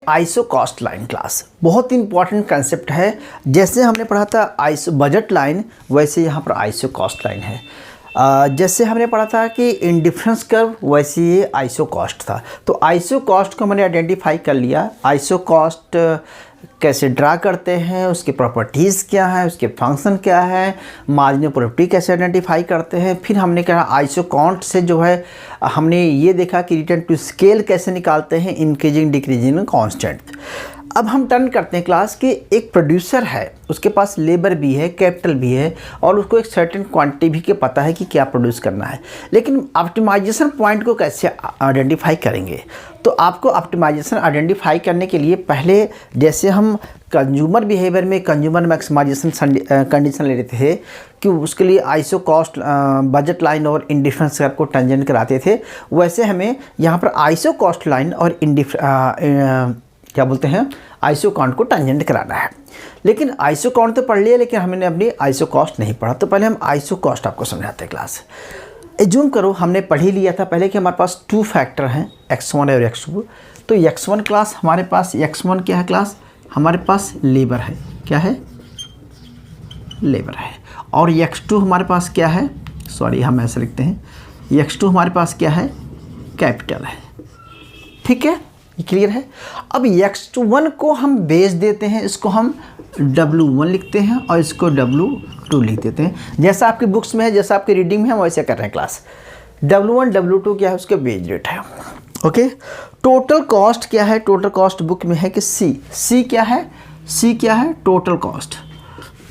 Iso cost line class बहुत important concept है। जैसे हमने पढ़ा था आइसो बजट लाइन, वैसे यहाँ पर आइसो कॉस्ट लाइन है। जैसे हमने पढ़ा था कि इंडिफरेंस कर्व, वैसे ये आइसो कॉस्ट था। तो आइसो कॉस्ट को मैंने आइडेंटिफाई कर लिया। आइसो कॉस्ट कैसे ड्रा करते हैं, उसकी प्रॉपर्टीज़ क्या है, उसके फंक्शन क्या है, मार्जिनल प्रॉपर्टी कैसे आइडेंटिफाई करते हैं। फिर हमने कहा आइसो काउंट से जो है हमने ये देखा कि रिटर्न टू स्केल कैसे निकालते हैं, इंक्रीजिंग डिक्रीजिंग कांस्टेंट। अब हम टर्न करते हैं क्लास कि एक प्रोड्यूसर है, उसके पास लेबर भी है, कैपिटल भी है, और उसको एक सर्टेन क्वांटिटी भी के पता है कि क्या प्रोड्यूस करना है। लेकिन ऑप्टिमाइजेशन पॉइंट को कैसे आइडेंटिफाई करेंगे? तो आपको ऑप्टिमाइजेशन आइडेंटिफाई करने के लिए पहले जैसे हम कंज्यूमर बिहेवियर में कंज्यूमर मैक्सिमाइजेशन कंडीशन ले लेते थे कि उसके लिए आइसो कॉस्ट बजट लाइन और इंडिफरेंस कर्व को टेंजेंट कराते थे, वैसे हमें यहाँ पर आइसो कॉस्ट लाइन और क्या बोलते हैं आइसो काउंट को टेंजेंट कराना है। लेकिन आइसो काउंट तो पढ़ लिया, लेकिन हमने अपनी आइसो कॉस्ट नहीं पढ़ा। तो पहले हम आइसो कॉस्ट आपको समझाते हैं क्लास। एज्यूम करो हमने पढ़ ही लिया था पहले कि हमारे पास 2 फैक्टर हैं, x1 और x2। तो x1 क्लास हमारे पास, x1 क्या है क्लास? हमारे पास लेबर है। क्या है? लेबर है। और x2 हमारे पास क्या है? सॉरी हम ऐसे लिखते हैं, x2 हमारे पास क्या है? कैपिटल है। ठीक है, ये क्लियर है। अब x1 को हम बेच देते हैं, इसको हम W1 लिखते हैं और इसको W2 लिख देते हैं। जैसा आपकी बुक्स में है, जैसा आपकी रीडिंग में है, वैसे कर रहे हैं क्लास। W1 W2 क्या है? उसके बेच रेट है। ओके, टोटल कॉस्ट क्या है? टोटल कॉस्ट बुक में है कि C क्या है? C क्या है? Total cost.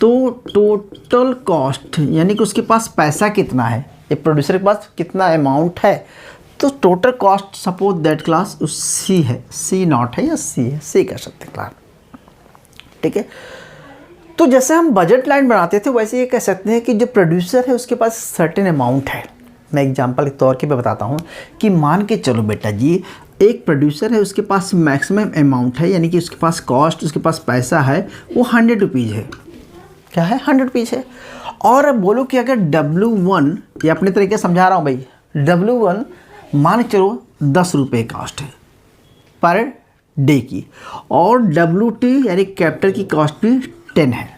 तो टोटल कॉस्ट यानी कि उसके पास पैसा कितना है, एक प्रोड्यूसर के पास कितना अमाउंट है। तो total cost suppose that class C है, C0 है या C है, C कह सकते हैं क्लास। ठीक है, तो जैसे हम बजट लाइन बनाते थे वैसे ये कह सकते हैं कि जो प्रोड्यूसर है उसके पास सर्टेन अमाउंट है। मैं एग्जांपल के तौर पे बताता हूँ कि मान के चलो बेटा जी, एक प्रोड्यूसर है, उसके पास मैक्सिमम अमाउंट है, यानी कि उसके पास कॉस्ट, उसके पास पैसा है, वो 100 रुपीज़ है। क्या है? 100 रुपीज़ है। और अब बोलो कि अगर W1, ये अपने तरीके से समझा रहा हूँ भाई, W1 मान के चलो 10 रुपये कॉस्ट है पर डे की, और W2 यानी कैपिटल की कॉस्ट भी 10 है।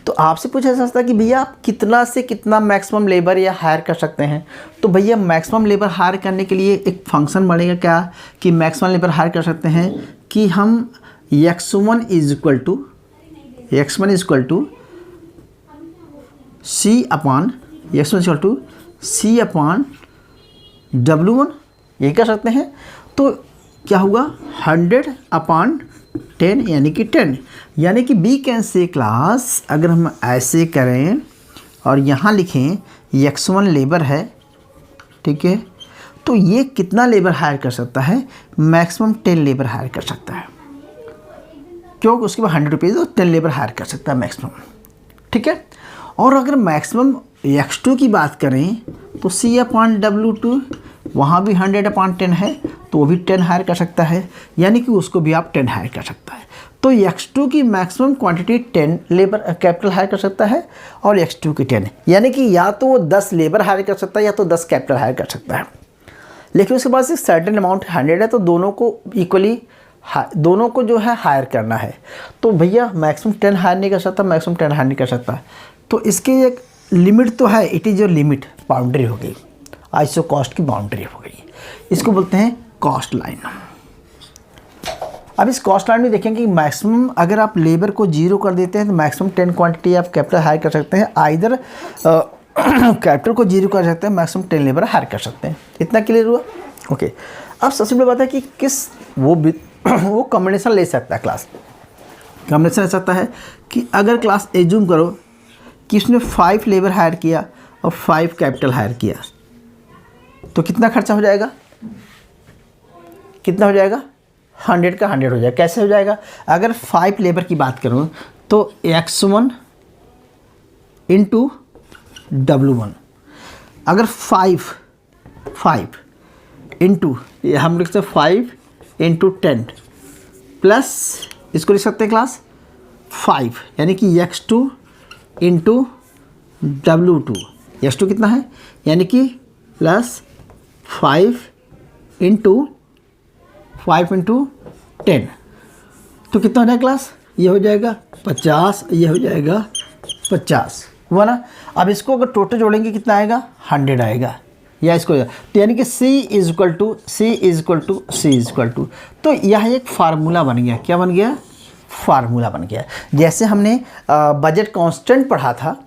तो आपसे पूछा जा सकता है कि भैया आप कितना से कितना मैक्सिमम लेबर या हायर कर सकते हैं। तो भैया मैक्सिमम लेबर हायर करने के लिए एक फंक्शन बनेगा क्या कि मैक्सिमम लेबर हायर कर सकते हैं कि हम x1 is equal to C upon W1, यही कर सकते हैं। तो क्या होगा? 100 अपॉन 10 यानी कि 10, यानी कि बी कैन से क्लास अगर हम ऐसे करें और यहाँ लिखें x1 लेबर है, ठीक है, तो ये कितना लेबर हायर कर सकता है? मैक्सिमम 10 लेबर हायर कर सकता है, क्योंकि उसके बाद 100 रुपीज़ और 10 लेबर हायर कर सकता है मैक्सिमम। ठीक है, और अगर मैक्सिमम x2 की बात करें तो C अपॉन W2, वहाँ भी 100 अपॉन 10 है, तो वो भी 10 हायर कर सकता है, यानी कि उसको भी आप 10 हायर कर सकता है। तो x2 की maximum quantity 10 labour capital hire कर सकता है और x2 की 10, यानी कि या तो वो 10 लेबर हायर कर सकता है या तो 10 कैपिटल हायर कर सकता है। लेकिन उसके पास एक सर्टेन अमाउंट 100 है, तो दोनों को इक्वली दोनों को जो है हायर करना है। तो भैया मैक्सिमम 10 हायर नहीं कर सकता, मैक्सिमम 10 हायर नहीं कर सकता। तो इसकी एक लिमिट तो है, it is your limit, boundary हो गई, आइसो कॉस्ट की बाउंड्री हो गई। इसको बोलते हैं कॉस्ट लाइन। अब इस कॉस्ट लाइन में देखेंगे कि मैक्सिमम अगर आप लेबर को 0 कर देते हैं तो मैक्सिमम 10 क्वांटिटी आप कैपिटल हायर कर सकते हैं, आइदर कैपिटल को 0 कर सकते हैं, मैक्सिमम 10 लेबर हायर कर सकते हैं। इतना क्लियर हुआ? ओके, अब सबसे बड़ी बात है कि किस वो कॉम्बिनेशन ले सकता है क्लास। कॉम्बिनेशन ले सकता है कि अगर क्लास एज्यूम करो कि उसने 5 लेबर हायर किया और 5 कैपिटल हायर किया, तो कितना खर्चा हो जाएगा? कितना हो जाएगा? 100 का 100 हो जाएगा। कैसे हो जाएगा? अगर 5 लेबर की बात करूँ तो x1 इंटू W1, अगर 5 इंटू हम लिख सकते 5 इंटू 10 प्लस इसको लिख सकते हैं क्लास 5, यानी कि x2 इंटू W2, x2 कितना है? यानी कि प्लस 5 इंटू 10, तो कितना हो जाएगा क्लास, ये हो जाएगा 50, ये हो जाएगा 50 हुआ ना। अब इसको अगर टोटल जोड़ेंगे कितना आएगा, 100 आएगा, या इसको तो यानी कि C तो यह एक फार्मूला बन गया। क्या बन गया, फार्मूला बन गया। जैसे हमने बजट कांस्टेंट पढ़ा था,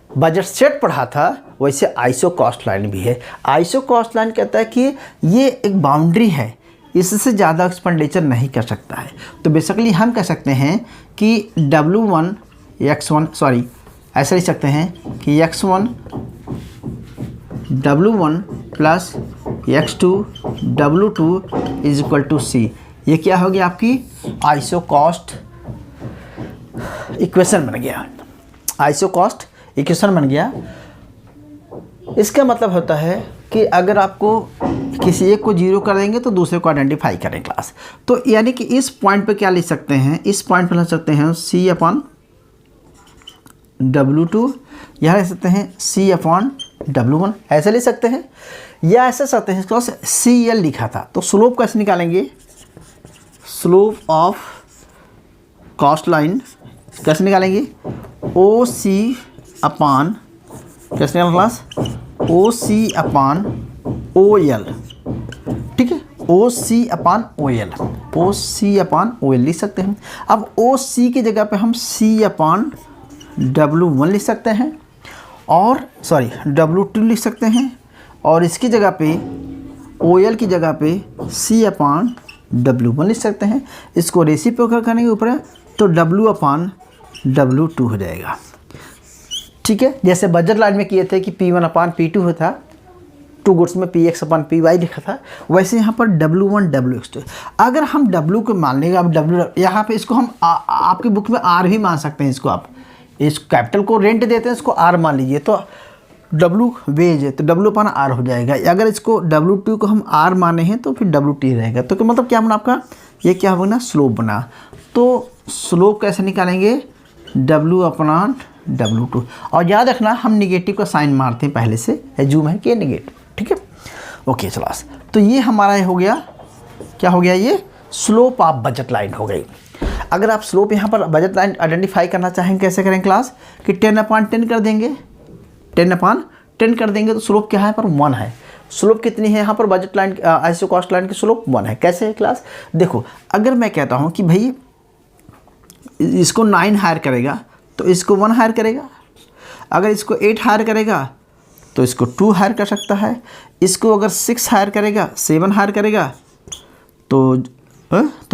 बजट सेट पढ़ा था, वैसे आइसो कॉस्ट लाइन भी है। आइसो कॉस्ट लाइन कहता है कि ये एक बाउंड्री है, इससे ज़्यादा एक्सपेंडिचर नहीं कर सकता है। तो बेसिकली हम कह सकते हैं कि W1 ऐसा लिख सकते हैं कि X1 W1 plus X2 W2 is equal to C। ये क्या हो गया, आपकी आइसो कॉस्ट इक्वेशन बन गया, आइसो कॉस्ट इक्वेशन बन गया। इसका मतलब होता है कि अगर आपको किसी एक को जीरो कर देंगे तो दूसरे को आइडेंटिफाई करें क्लास। तो यानी कि इस पॉइंट पे क्या लिख सकते हैं, इस पॉइंट पे लिख सकते हैं C/W2, यहाँ लिख सकते हैं C/W1, ऐसे लिख सकते हैं, या ऐसे सकते हैं, इसको CL लिखा था। तो स्लोप कैसे निकालेंगे, स्लोप ऑफ कॉस्ट लाइन कैसे निकालेंगे, OC अपान कैसे निकालेंगे क्लास, OC/OL, ठीक है, OC/OL लिख सकते हैं। अब OC की जगह पे हम C/W1 लिख सकते हैं, और W2 लिख सकते हैं, और इसकी जगह पे OL की जगह पे C/W1 लिख सकते हैं। इसको रेसिप्रोकल करने के ऊपर तो W/W2 हो जाएगा, ठीक है। जैसे बजट लाइन में किए थे कि P1/P2 होता, 2 गुड्स में PX/PY लिखा था, वैसे यहाँ पर W1 WX2। अगर हम W को मान लेंगे, अब W यहाँ पे इसको हम आपकी बुक में R भी मान सकते हैं। इसको आप इस कैपिटल को रेंट देते हैं, इसको R मान लीजिए, तो W वेज है तो W/R हो जाएगा। अगर इसको W2 को हम R माने हैं तो फिर WT रहेगा। तो मतलब क्या बना आपका, ये क्या बना, स्लोप बना। तो स्लोप कैसे निकालेंगे, W/W2। और याद रखना हम निगेटिव का साइन मारते हैं पहले से, एज्यूम है कि निगेटिव, ठीक है। ओके क्लास, तो ये हमारा हो गया, क्या हो गया, ये स्लोप ऑफ बजट लाइन हो गई। अगर आप स्लोप यहाँ पर बजट लाइन आइडेंटिफाई करना चाहेंगे, कैसे करें क्लास, कि 10/10 कर देंगे, 10/10 कर देंगे तो स्लोप क्या है, पर 1 है। स्लोप कितनी है यहाँ पर, budget line iso cost line की स्लोप 1 है। कैसे है क्लास, देखो, अगर मैं कहता हूँ कि भाई इसको 9 हायर करेगा तो इसको 1 हायर करेगा, अगर इसको 8 हायर करेगा तो इसको 2 हायर कर सकता है, इसको अगर 6 हायर करेगा, 7 हायर करेगा तो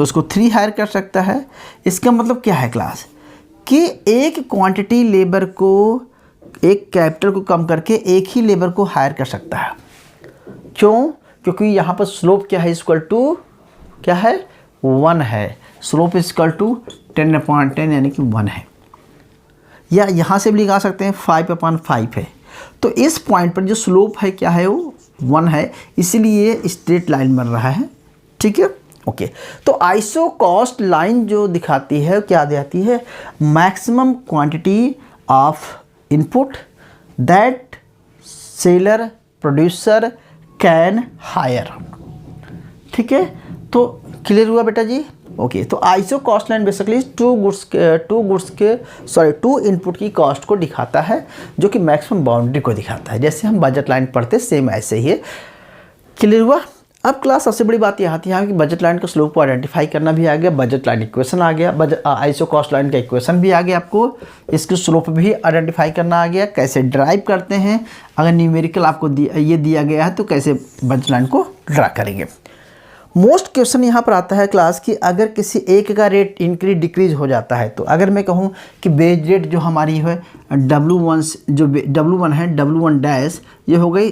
इसको 3 हायर कर सकता है। इसका मतलब क्या है क्लास, कि एक क्वांटिटी लेबर को, एक कैपिटल को कम करके एक ही लेबर को हायर कर सकता है। क्यों, क्योंकि यहाँ पर स्लोप क्या है, इक्वल टू क्या है, 1 है। स्लोप इक्वल टू 10/10 यानी कि 1 है। या यहाँ से भी लिखा सकते हैं 5/5 है। तो इस पॉइंट पर जो स्लोप है क्या है, वो 1 है, इसीलिए स्ट्रेट लाइन बन रहा है, ठीक है। ओके, तो आइसो कॉस्ट लाइन जो दिखाती है क्या दिखाती है, maximum quantity of input that seller producer can hire, ठीक है। तो क्लियर हुआ बेटा जी। ओके, तो iso cost line basically two input की कॉस्ट को दिखाता है, जो कि मैक्सिमम बाउंड्री को दिखाता है। जैसे हम बजट लाइन पढ़ते सेम ऐसे ही है। क्लियर हुआ। अब क्लास सबसे बड़ी बात यह आती है कि बजट लाइन का स्लोप को आइडेंटिफाई करना भी आ गया, बजट लाइन इक्वेशन आ गया, आइसो कॉस्ट लाइन का इक्वेशन भी आ गया, आपको इसकी स्लोप भी आइडेंटिफाई करना आ गया, कैसे ड्राइव करते हैं, अगर न्यूमेरिकल आपको ये दिया गया है तो कैसे बजट लाइन को ड्रा करेंगे। मोस्ट क्वेश्चन यहाँ पर आता है क्लास कि अगर किसी एक का रेट इंक्रीज डिक्रीज हो जाता है, तो अगर मैं कहूँ कि बेज रेट जो हमारी है W1 है, W1 डैश, ये हो गई,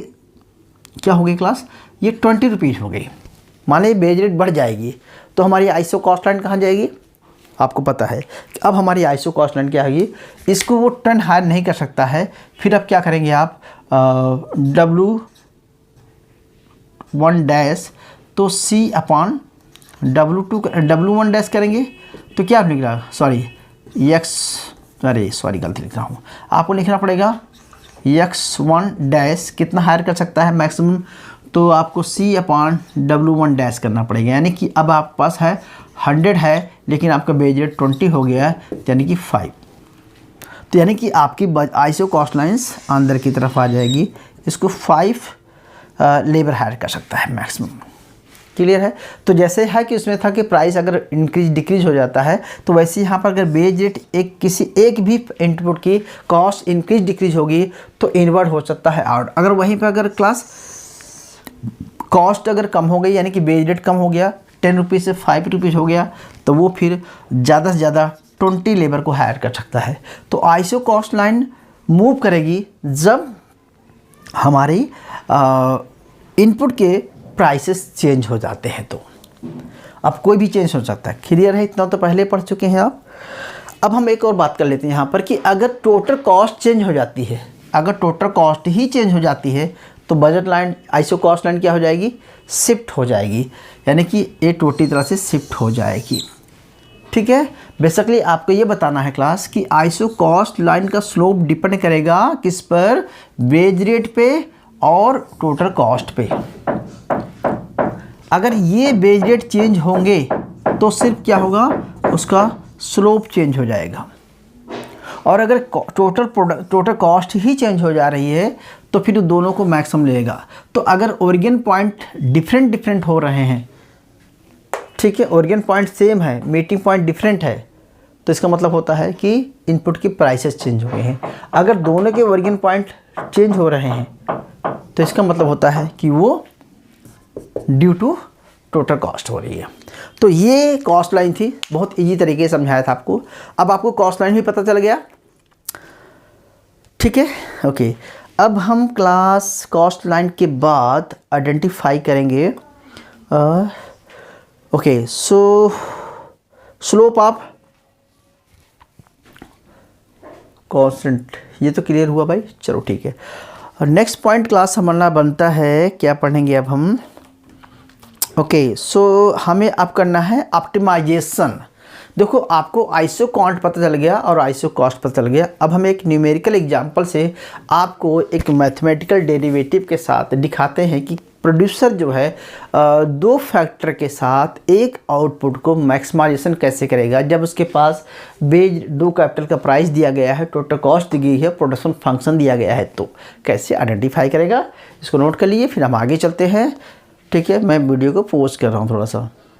क्या हो गई क्लास, ये 20 रुपीज़ हो गई। मान लीजिए बेज रेट बढ़ जाएगी तो हमारी आइसो कॉस्ट लाइन कहाँ जाएगी, आपको पता है कि अब हमारी आइसो कॉस्ट लाइन क्या होगी, इसको वो 10 हायर नहीं कर सकता है। फिर अब क्या करेंगे आप, W1 डैश तो W1 डैश करेंगे तो क्या लिख रहा, गलती लिख रहा हूँ, आपको लिखना पड़ेगा X1 डैश कितना हायर कर सकता है, मैक्सिमम तो आपको C/W1 डैश करना पड़ेगा, यानी कि अब आपके पास है 100 है लेकिन आपका बेज रेट 20 हो गया है, यानी कि 5। तो यानी कि आपकी आईएसओ कॉस्ट लाइन्स अंदर की तरफ आ जाएगी। इसको 5 लेबर हायर कर सकता है मैक्सिमम। क्लियर है। तो जैसे है कि उसमें था कि प्राइस अगर इंक्रीज डिक्रीज हो जाता है, तो वैसे यहाँ पर अगर बेज रेट किसी एक भी इनपुट की कॉस्ट इंक्रीज डिक्रीज होगी तो इनवर्ड हो सकता है आउट। अगर वहीं पर अगर क्लास कॉस्ट अगर कम हो गई, यानी कि बेज रेट कम हो गया, 10 रुपीज़ से 5 रुपीज़ हो गया, तो वो फिर ज़्यादा से ज़्यादा 20 लेबर को हायर कर सकता है। तो आईएसओ कॉस्ट लाइन मूव करेगी जब हमारी इनपुट के प्राइसेस चेंज हो जाते हैं। तो अब कोई भी चेंज हो सकता है। क्लियर है, इतना तो पहले पढ़ चुके हैं आप। अब हम एक और बात कर लेते हैं यहाँ पर कि अगर टोटल कॉस्ट चेंज हो जाती है, अगर टोटल कॉस्ट ही चेंज हो जाती है तो budget line ISO cost line क्या हो जाएगी, शिफ्ट हो जाएगी, यानी कि ये टोटली तरह से शिफ्ट हो जाएगी। ठीक है। बेसिकली आपको ये बताना है क्लास कि आईएसओ कॉस्ट लाइन का स्लोप डिपेंड करेगा किस पर, वेज रेट पे और टोटल कॉस्ट पे। अगर ये वेज रेट चेंज होंगे तो सिर्फ क्या होगा, उसका स्लोप चेंज हो जाएगा। और अगर टोटल कॉस्ट ही चेंज हो जा रही है तो फिर दोनों को मैक्सिमम लेगा। तो अगर ओरिजिन पॉइंट डिफरेंट हो रहे हैं, ठीक है, ओरिजिन पॉइंट सेम है, मीटिंग पॉइंट डिफरेंट है, तो इसका मतलब होता है कि इनपुट की प्राइसेस चेंज हो गए हैं। अगर दोनों के ओरिजिन पॉइंट चेंज हो रहे हैं तो इसका मतलब होता है कि वो ड्यू टू टोटल कॉस्ट हो रही है। तो ये कॉस्ट लाइन थी, बहुत इजी तरीके से समझाया था आपको। अब आपको कॉस्ट लाइन भी पता चल गया। ठीक है, ओके। अब हम क्लास कॉस्ट लाइन के बाद आइडेंटिफाई करेंगे okay so slope of constant. ये तो क्लियर हुआ भाई, चलो ठीक है। नेक्स्ट पॉइंट क्लास हमारा बनता है, क्या पढ़ेंगे अब हम, ओके सो हमें अब करना है ऑप्टिमाइजेशन। देखो आपको आईएसओ कॉस्ट पता चल गया और आईएसओ कॉस्ट पता चल गया। अब हम एक न्यूमेरिकल एग्जांपल से आपको एक मैथमेटिकल डेरिवेटिव के साथ दिखाते हैं कि प्रोड्यूसर जो है दो फैक्टर के साथ एक आउटपुट को मैक्सिमाइजेशन कैसे करेगा जब उसके पास बेज दो कैपिटल का प्राइस दिया गया है, टोटल कॉस्ट दी गई है, प्रोडक्शन फंक्शन दिया गया है, तो कैसे आइडेंटिफाई करेगा। इसको नोट कर लिए, फिर हम आगे चलते हैं। ठीक है, मैं वीडियो को पॉज कर रहा हूँ थोड़ा सा।